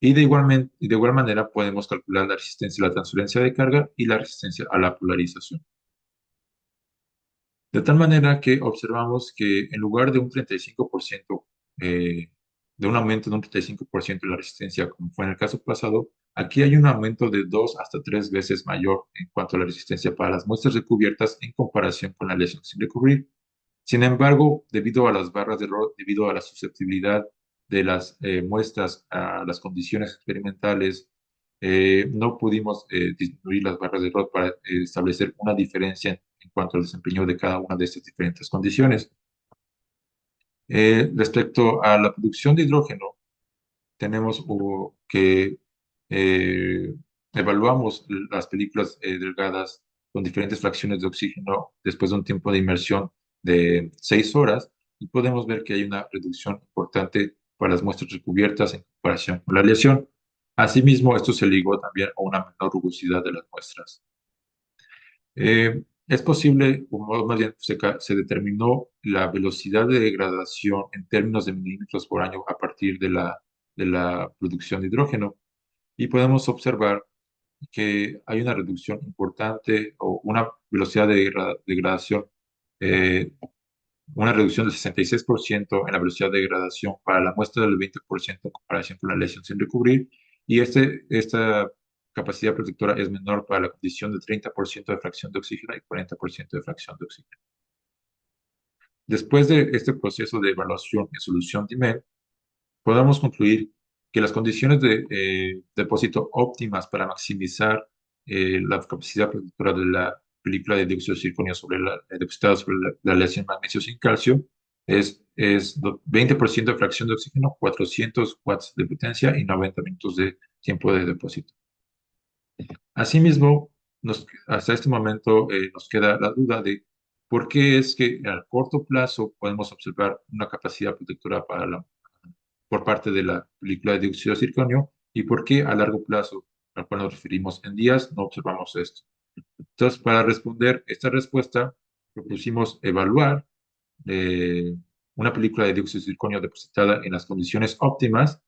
y de igual manera podemos calcular la resistencia a la transferencia de carga y la resistencia a la polarización. De tal manera que observamos que en lugar de un 35%, de un aumento de un 35% de la resistencia, como fue en el caso pasado, aquí hay un aumento de 2 hasta 3 veces mayor en cuanto a la resistencia para las muestras recubiertas en comparación con la aleación sin recubrir. Sin embargo, debido a las barras de error, debido a la susceptibilidad de las muestras a las condiciones experimentales, no pudimos disminuir las barras de error para establecer una diferencia en cuanto al desempeño de cada una de estas diferentes condiciones. Respecto a la producción de hidrógeno, tenemos que evaluamos las películas delgadas con diferentes fracciones de oxígeno después de un tiempo de inmersión de 6 horas, y podemos ver que hay una reducción importante para las muestras recubiertas en comparación con la aleación. Asimismo, esto se ligó también a una menor rugosidad de las muestras. Es posible, o más bien se determinó la velocidad de degradación en términos de milímetros por año a partir de la producción de hidrógeno. Y podemos observar que hay una reducción importante o una velocidad de degradación, eh, una reducción del 66% en la velocidad de degradación para la muestra del 20% en comparación con la lesión sin recubrir. Y esta capacidad protectora es menor para la condición de 30% de fracción de oxígeno y 40% de fracción de oxígeno. Después de este proceso de evaluación y solución DIMEL, podemos concluir que las condiciones de depósito óptimas para maximizar la capacidad protectora de la película de dióxido de circonio depositada sobre la aleación magnesio sin calcio es 20% de fracción de oxígeno, 400 watts de potencia y 90 minutos de tiempo de depósito. Asimismo, hasta este momento nos queda la duda de por qué es que a corto plazo podemos observar una capacidad protectora por parte de la película de dióxido de circonio y por qué a largo plazo, al cual nos referimos en días, no observamos esto. Entonces, para responder esta respuesta, propusimos evaluar eh, una película de dióxido de circonio depositada en las condiciones óptimas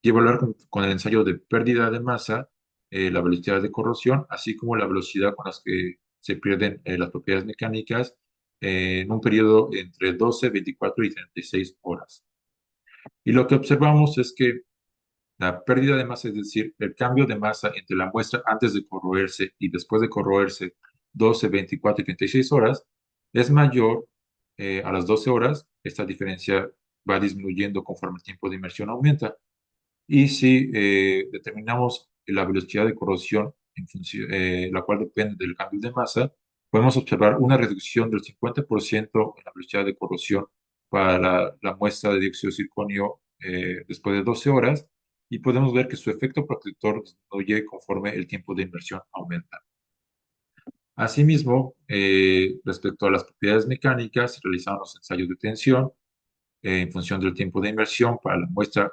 y evaluar con el ensayo de pérdida de masa la velocidad de corrosión, así como la velocidad con las que se pierden las propiedades mecánicas en un periodo entre 12, 24 y 36 horas. Y lo que observamos es que la pérdida de masa, es decir, el cambio de masa entre la muestra antes de corroerse y después de corroerse 12, 24 y 36 horas, es mayor a las 12 horas. Esta diferencia va disminuyendo conforme el tiempo de inmersión aumenta. Y si determinamos la velocidad de corrosión, la cual depende del cambio de masa, podemos observar una reducción del 50% en la velocidad de corrosión para la muestra de dióxido de circonio después de 12 horas, y podemos ver que su efecto protector disminuye conforme el tiempo de inmersión aumenta. Asimismo, respecto a las propiedades mecánicas, realizamos los ensayos de tensión en función del tiempo de inmersión para la muestra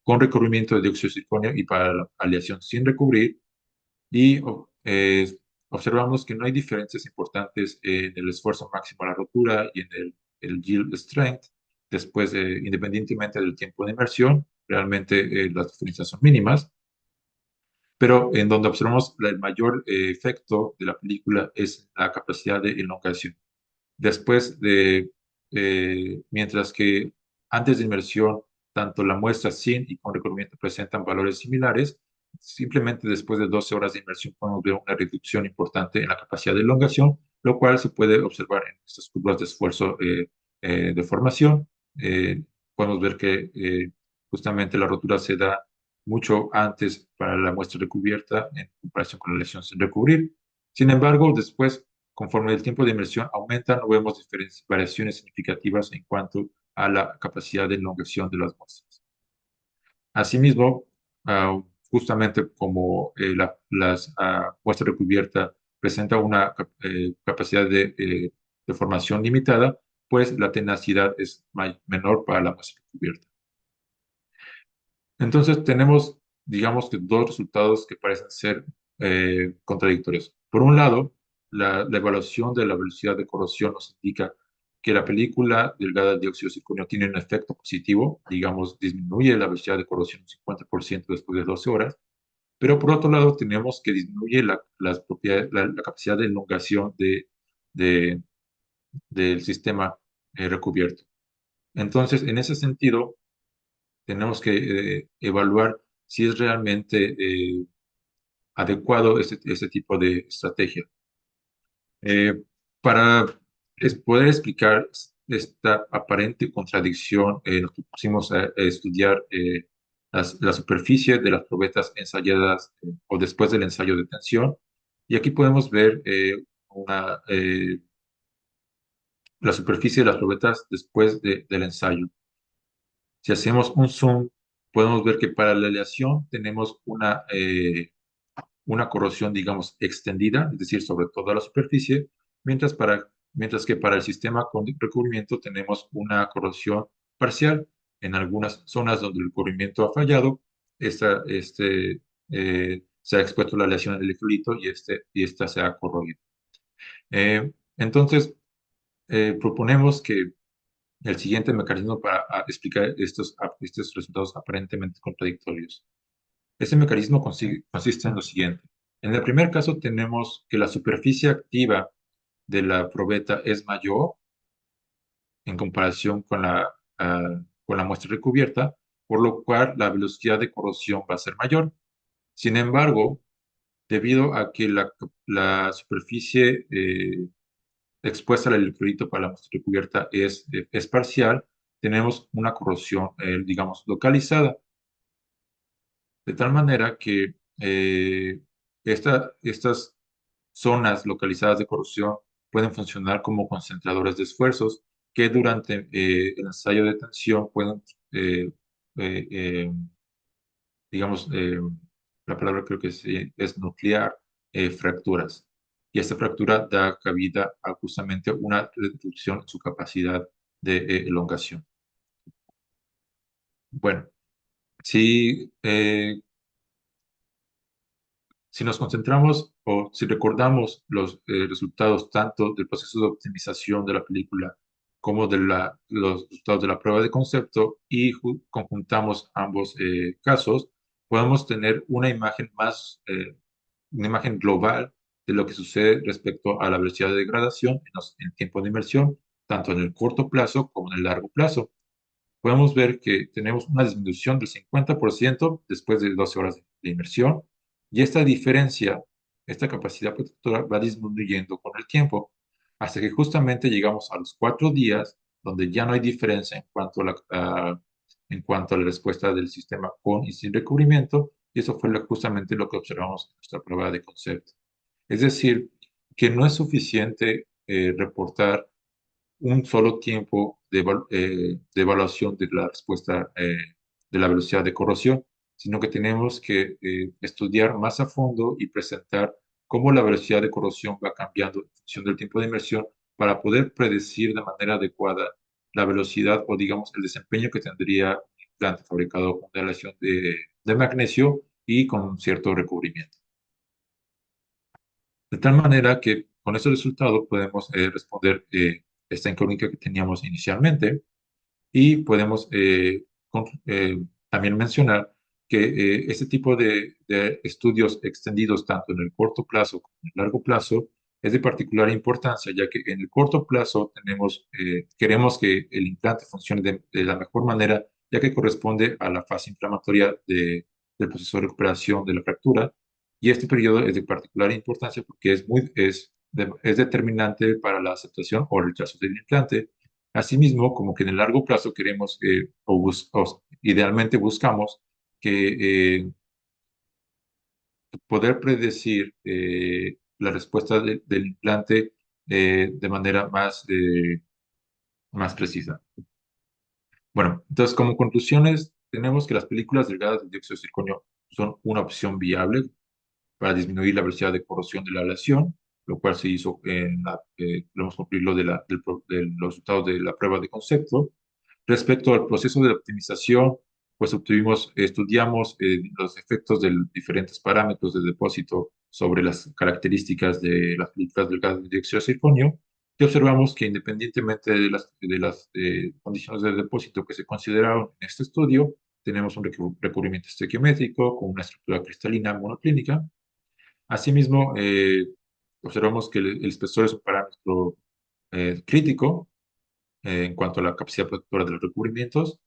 con recubrimiento de dióxido de circonio y para la aleación sin recubrir. Y observamos que no hay diferencias importantes en el esfuerzo máximo a la rotura y en el yield strength, después, independientemente del tiempo de inmersión, realmente las diferencias son mínimas, pero en donde observamos el mayor efecto de la película es la capacidad de elongación. Después mientras que antes de inmersión, tanto la muestra sin y con recubrimiento presentan valores similares, simplemente después de 12 horas de inmersión podemos ver una reducción importante en la capacidad de elongación, lo cual se puede observar en estas curvas de esfuerzo de formación. Podemos ver que justamente la rotura se da mucho antes para la muestra recubierta en comparación con la lesión sin recubrir. Sin embargo, después, conforme el tiempo de inmersión aumenta, no vemos variaciones significativas en cuanto a la capacidad de elongación de las muestras. Asimismo, justamente como las muestra recubierta presenta una capacidad de formación limitada, pues la tenacidad es menor para la muestra recubierta. Entonces tenemos, digamos que dos resultados que parecen ser contradictorios. Por un lado, la evaluación de la velocidad de corrosión nos indica que la película delgada de dióxido de circonio tiene un efecto positivo, digamos, disminuye la velocidad de corrosión un 50% después de 12 horas, pero por otro lado tenemos que disminuye las propiedades, la capacidad de elongación de- del sistema recubierto. Entonces, en ese sentido, tenemos que evaluar si es realmente adecuado este tipo de estrategia. Eh, para poder explicar esta aparente contradicción, nos pusimos a estudiar la superficie de las probetas ensayadas o después del ensayo de tensión. Y aquí podemos ver la superficie de las probetas después del ensayo. Si hacemos un zoom, podemos ver que para la aleación tenemos una corrosión, digamos, extendida, es decir, sobre toda la superficie, mientras que para el sistema con recubrimiento tenemos una corrosión parcial. En algunas zonas donde el recubrimiento ha fallado, se ha expuesto la aleación del electrolito y esta se ha corroído. Entonces, proponemos que el siguiente mecanismo para explicar estos resultados aparentemente contradictorios. Este mecanismo consiste en lo siguiente. En el primer caso tenemos que la superficie activa de la probeta es mayor en comparación con la muestra recubierta, por lo cual la velocidad de corrosión va a ser mayor. Sin embargo, debido a que la superficie expuesta al electrolito para la muestra recubierta es parcial, tenemos una corrosión, digamos, localizada, de tal manera que estas zonas localizadas de corrosión pueden funcionar como concentradores de esfuerzos que durante el ensayo de tensión pueden, eh, eh, eh, digamos, la palabra creo que es nuclear, fracturas. Y esta fractura da cabida a justamente una reducción en su capacidad de elongación. Bueno, si si nos concentramos o si recordamos los resultados tanto del proceso de optimización de la película como de los resultados de la prueba de concepto y conjuntamos ambos casos, podemos tener una imagen global de lo que sucede respecto a la velocidad de degradación en tiempo de inmersión, tanto en el corto plazo como en el largo plazo. Podemos ver que tenemos una disminución del 50% después de 12 horas de inmersión y esta diferencia, esta capacidad protectora va disminuyendo con el tiempo hasta que justamente llegamos a los 4 días donde ya no hay diferencia en cuanto a la respuesta del sistema con y sin recubrimiento y eso fue justamente lo que observamos en nuestra prueba de concepto. Es decir, que no es suficiente reportar un solo tiempo de evaluación de la respuesta de la velocidad de corrosión, sino que tenemos que estudiar más a fondo y presentar cómo la velocidad de corrosión va cambiando en función del tiempo de inmersión para poder predecir de manera adecuada la velocidad o, digamos, el desempeño que tendría un implante fabricado con una aleación de magnesio y con un cierto recubrimiento. De tal manera que con ese resultado podemos responder esta incógnita que teníamos inicialmente y podemos también mencionar que este tipo de estudios extendidos tanto en el corto plazo como en el largo plazo es de particular importancia, ya que en el corto plazo queremos que el implante funcione de la mejor manera, ya que corresponde a la fase inflamatoria del proceso de recuperación de la fractura. Y este periodo es de particular importancia porque es determinante para la aceptación o rechazo del implante. Asimismo, como que en el largo plazo queremos o idealmente buscamos que poder predecir la respuesta del implante de manera más precisa. Bueno, entonces como conclusiones, tenemos que las películas delgadas de dióxido de circonio son una opción viable para disminuir la velocidad de corrosión de la aleación, lo cual se hizo logramos cumplir de los resultados de la prueba de concepto. Respecto al proceso de optimización, pues estudiamos los efectos de diferentes parámetros de depósito sobre las características de las películas delgadas de dióxido de circonio y observamos que independientemente de las condiciones de depósito que se consideraron en este estudio, tenemos un recubrimiento estequiométrico con una estructura cristalina monoclínica. Asimismo, observamos que el espesor es un parámetro crítico en cuanto a la capacidad protectora de los recubrimientos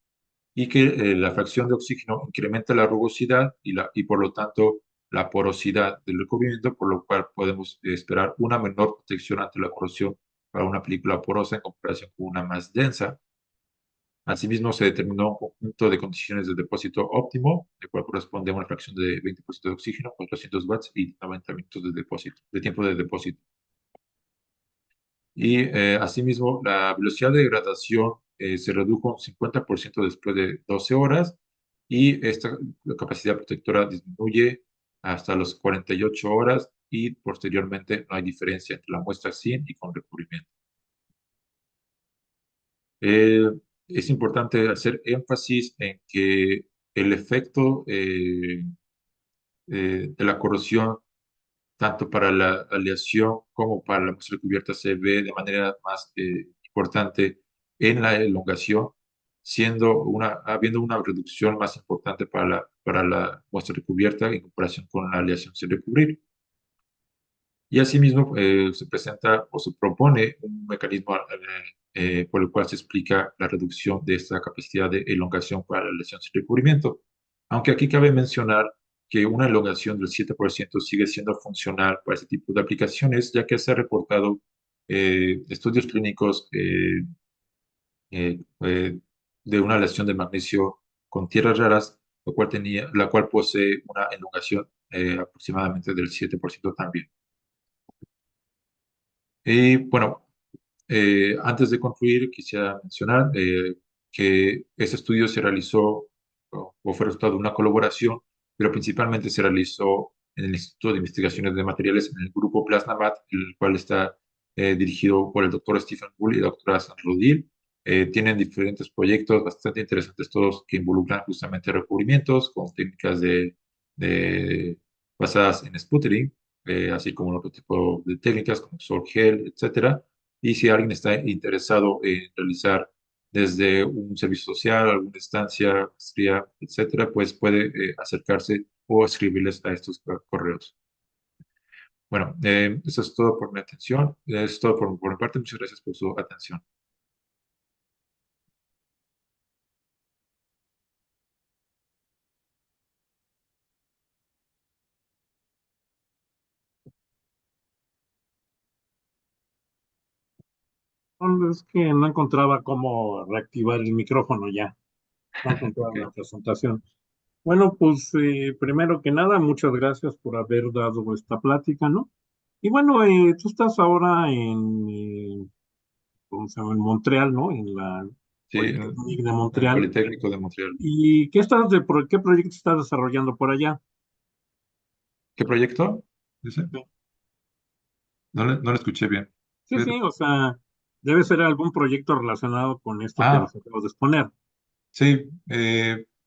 y que la fracción de oxígeno incrementa la rugosidad y por lo tanto la porosidad del recubrimiento, por lo cual podemos esperar una menor protección ante la corrosión para una película porosa en comparación con una más densa. Asimismo, se determinó un conjunto de condiciones de depósito óptimo, el cual corresponde a una fracción de 20% de oxígeno, 400 watts y 90 minutos de tiempo de depósito. Y asimismo, la velocidad de degradación se redujo un 50% después de 12 horas y esta capacidad protectora disminuye hasta los 48 horas y posteriormente no hay diferencia entre la muestra sin y con recubrimiento. Eh, es importante hacer énfasis en que el efecto de la corrosión tanto para la aleación como para la muestra cubierta se ve de manera más importante en la elongación, habiendo una reducción más importante para la muestra recubierta en comparación con la aleación sin recubrir. Y asimismo se presenta o se propone un mecanismo por el cual se explica la reducción de esta capacidad de elongación para la lesión sin recubrimiento. Aunque aquí cabe mencionar que una elongación del 7% sigue siendo funcional para este tipo de aplicaciones, ya que se ha reportado estudios clínicos de una lesión de magnesio con tierras raras, la cual posee una elongación aproximadamente del 7% también. Y bueno, antes de concluir, quisiera mencionar que este estudio se realizó o fue resultado de una colaboración, pero principalmente se realizó en el Instituto de Investigaciones de Materiales, en el grupo Plasmamat, el cual está dirigido por el doctor Stephen Bull y la doctora Sandra Rodil. Tienen diferentes proyectos bastante interesantes, todos que involucran justamente recubrimientos con técnicas basadas en sputtering, así como otro tipo de técnicas como Sol Gel, etcétera. Y si alguien está interesado en realizar desde un servicio social, alguna estancia, maestría, etcétera, pues puede acercarse o escribirles a estos correos. Bueno, eso es todo por mi atención. Eso es todo por mi parte. Muchas gracias por su atención. Es que no encontraba cómo reactivar el micrófono ya, no encontraba Ok. la presentación. Bueno, pues primero que nada, muchas gracias por haber dado esta plática, ¿no? Y bueno, tú estás ahora ¿cómo se llama? En Montreal, ¿no? En la Sí, Politécnica de en el Montreal. Politécnico de Montreal. ¿Y qué proyecto estás desarrollando por allá? ¿Qué proyecto? Dice. Sí, No le escuché bien. sí, sí, o sea, debe ser algún proyecto relacionado con esto que Ah, les acabo de exponer. sí.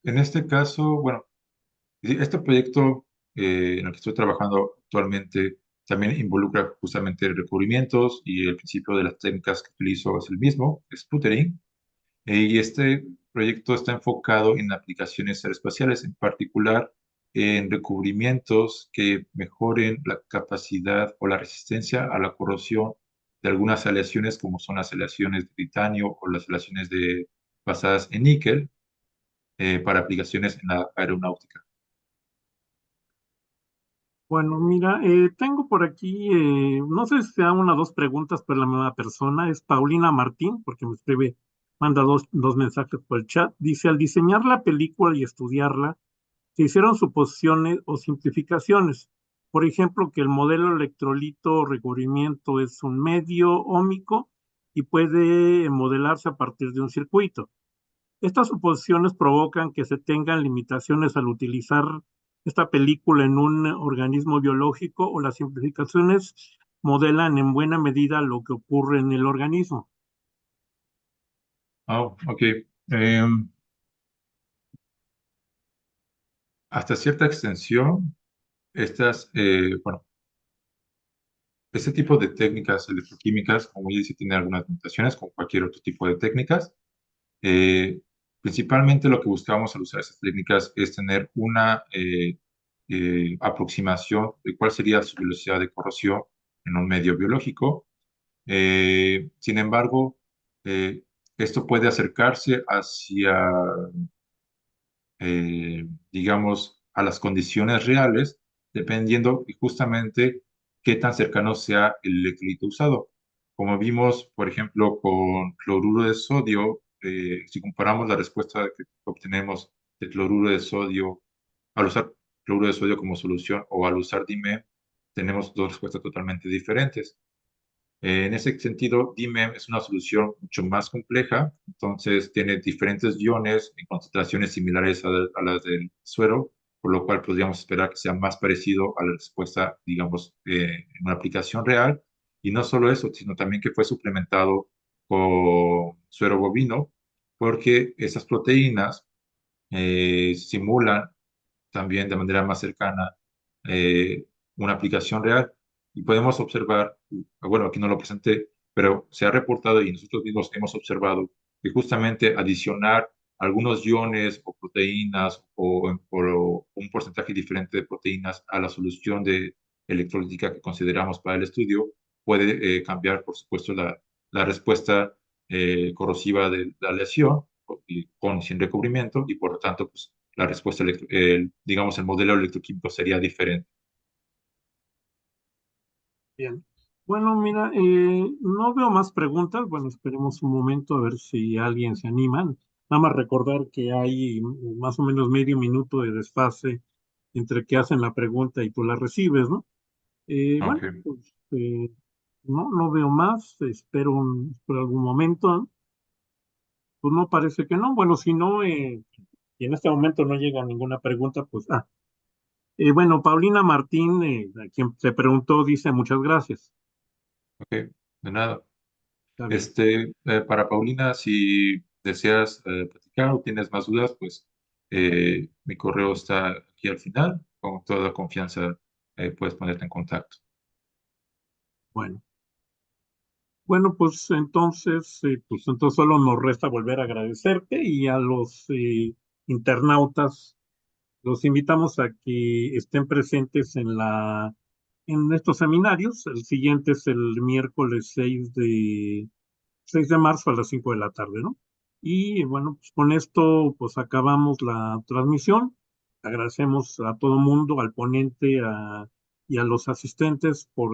En este caso, bueno, sí, este proyecto en el que estoy trabajando actualmente también involucra justamente recubrimientos y el principio de las técnicas que utilizo es el mismo, sputtering. Y este proyecto está enfocado en aplicaciones aeroespaciales, en particular en recubrimientos que mejoren la capacidad o la resistencia a la corrosión de algunas aleaciones, como son las aleaciones de titanio o las aleaciones basadas en níquel, para aplicaciones en la aeronáutica. Bueno, mira, tengo por aquí, no sé si sea una o dos preguntas por la misma persona, es Paulina Martín, porque me escribe, manda dos mensajes por el chat. Dice, al diseñar la película y estudiarla, se hicieron suposiciones o simplificaciones. Por ejemplo, que el modelo electrolito o recubrimiento es un medio ómico y puede modelarse a partir de un circuito. Estas suposiciones provocan que se tengan limitaciones al utilizar esta película en un organismo biológico o las simplificaciones modelan en buena medida lo que ocurre en el organismo. Oh, ok. Hasta cierta extensión, bueno, este tipo de técnicas electroquímicas, como ya dice, tiene algunas limitaciones, como cualquier otro tipo de técnicas. Eh, Principalmente lo que buscamos al usar estas técnicas es tener una aproximación de cuál sería su velocidad de corrosión en un medio biológico. Sin embargo, esto puede acercarse hacia digamos, a las condiciones reales, dependiendo justamente qué tan cercano sea el electrolito usado. Como vimos, por ejemplo, con cloruro de sodio, si comparamos la respuesta que obtenemos de cloruro de sodio al usar cloruro de sodio como solución o al usar DIME, tenemos dos respuestas totalmente diferentes. En ese sentido, DIMEM es una solución mucho más compleja, entonces tiene diferentes iones en concentraciones similares a las del suero, por lo cual podríamos esperar que sea más parecido a la respuesta, digamos, en una aplicación real. Y no solo eso, sino también que fue suplementado con suero bovino, porque esas proteínas simulan también de manera más cercana eh, una aplicación real. Y podemos observar, bueno, aquí no lo presenté, pero se ha reportado y nosotros mismos hemos observado que justamente adicionar algunos iones o proteínas o un porcentaje diferente de proteínas a la solución de electrolítica que consideramos para el estudio puede cambiar, por supuesto, la respuesta corrosiva de la lesión con y sin recubrimiento y por lo tanto, pues, la respuesta, digamos, el modelo electroquímico sería diferente. Bien. Bueno, mira, no veo más preguntas. Bueno, esperemos un momento a ver si alguien se anima. Nada más recordar que hay más o menos medio minuto de desfase entre que hacen la pregunta y tú la recibes, ¿no? Bueno, Ok. pues no veo más. Espero por algún momento, ¿no? Pues no parece que no. Bueno, si no, y en este momento no llega ninguna pregunta, pues, bueno, Paulina Martín, a quien se preguntó, dice muchas gracias. Ok, de nada. Está bien. Para Paulina, si deseas platicar o tienes más dudas, pues mi correo está aquí al final. Con toda confianza puedes ponerte en contacto. Bueno. Bueno, pues entonces solo nos resta volver a agradecerte y a los internautas los invitamos a que estén presentes en estos seminarios. El siguiente es el miércoles 6 de marzo a las 5 de la tarde, ¿no? Y bueno, pues con esto pues acabamos la transmisión. Agradecemos a todo mundo, al ponente y a los asistentes por